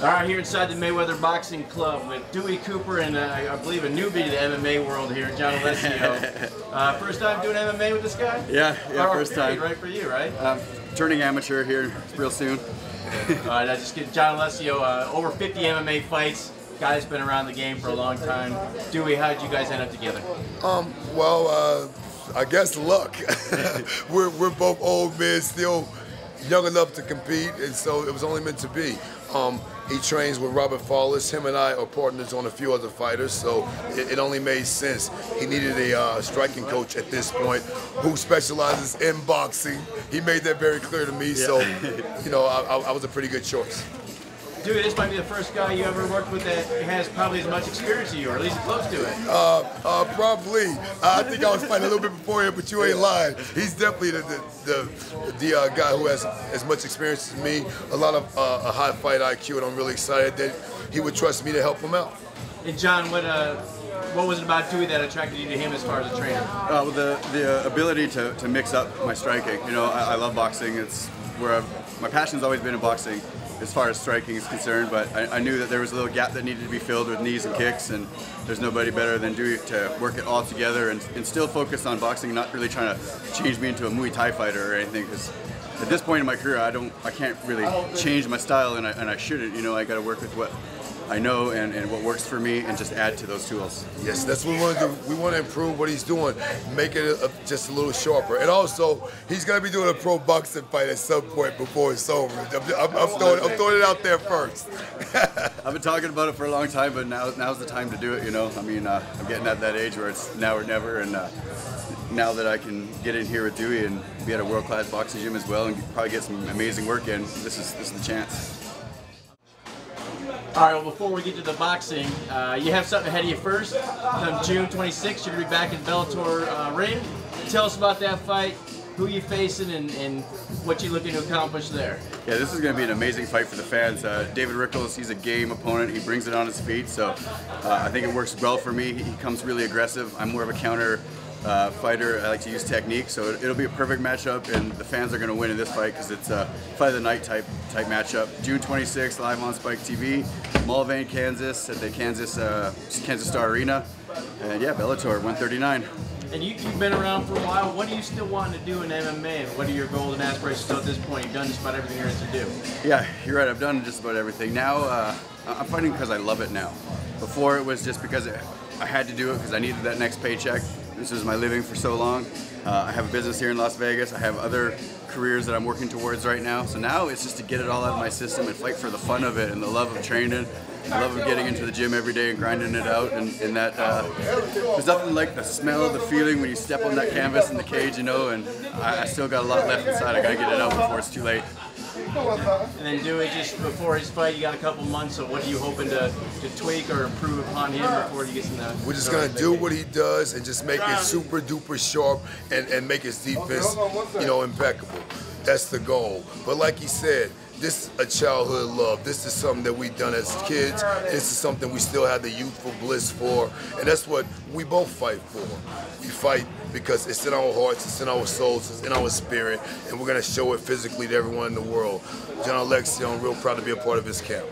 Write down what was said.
All right, here inside the Mayweather Boxing Club with Dewey Cooper and I believe a newbie to the MMA world here, John Alessio. First time doing MMA with this guy? Yeah, first time. Right for you, right? Turning amateur here real soon. All right, I just get John Alessio, over 50 MMA fights. Guy that's been around the game for a long time. Dewey, how did you guys end up together? I guess luck. we're both old men, still young enough to compete, and so it was only meant to be. He trains with Robert Fawless. Him and I are partners on a few other fighters, so it only made sense. He needed a striking coach at this point who specializes in boxing. He made that very clear to me, so you know, I was a pretty good choice. Dewey, this might be the first guy you ever worked with that has probably as much experience as you, or at least close to it. Probably. I think I was fighting a little bit before him, but you ain't lying. He's definitely the guy who has as much experience as me, a lot of a high fight IQ, and I'm really excited that he would trust me to help him out. And John, what was it about Dewey that attracted you to him as far as a trainer? Well, the ability to mix up my striking. You know, I love boxing. It's where my passion's always been in boxing, as far as striking is concerned, but I knew that there was a little gap that needed to be filled with knees and kicks, and there's nobody better than Dewey to work it all together and still focus on boxing, not really trying to change me into a Muay Thai fighter or anything, because at this point in my career I can't really change my style, and I shouldn't. You know, I got to work with what I know and what works for me and just add to those tools. Yes, that's what we want to do. We want to improve what he's doing, make it just a little sharper. And also, he's going to be doing a pro boxing fight at some point before it's over. I'm throwing it out there first. I've been talking about it for a long time, but now's the time to do it, you know. I mean, I'm getting at that age where it's now or never, and now that I can get in here with Dewey and be at a world-class boxing gym as well and probably get some amazing work in, this is the chance. All right, well, before we get to the boxing, you have something ahead of you first. On June 26th, you're going to be back in Bellator ring. Tell us about that fight, who you're facing, and what you're looking to accomplish there. Yeah, this is going to be an amazing fight for the fans. David Rickels, he's a game opponent. He brings it on his feet, so I think it works well for me. He comes really aggressive. I'm more of a counter fighter. I like to use technique, so it'll be a perfect matchup, and the fans are going to win in this fight because it's a fight of the night type matchup. June 26th, live on Spike TV, Mulvane, Kansas, at the Kansas Star Arena, and yeah, Bellator 139. And you've been around for a while. What do you still want to do in MMA, and what are your goals and aspirations at this point? You've done just about everything there is to do. Yeah, you're right. I've done just about everything. Now I'm fighting because I love it now. Before it was just because I had to do it because I needed that next paycheck. This is my living for so long. I have a business here in Las Vegas. I have other careers that I'm working towards right now. So now it's just to get it all out of my system and fight for the fun of it and the love of training, the love of getting into the gym every day and grinding it out. And that there's nothing like the smell, the feeling when you step on that canvas in the cage, you know. And I still got a lot left inside. I gotta get it out before it's too late. And then Dewey, just before his fight, you got a couple months, so what are you hoping to tweak or improve upon him before he gets in the... We're just going to do what he does and just make it super duper sharp and make his defense, you know, impeccable. That's the goal. But like he said, this is a childhood love. This is something that we've done as kids. This is something we still have the youthful bliss for. And that's what we both fight for. We fight because it's in our hearts, it's in our souls, it's in our spirit, and we're going to show it physically to everyone in the world. John Alessio, I'm real proud to be a part of his camp.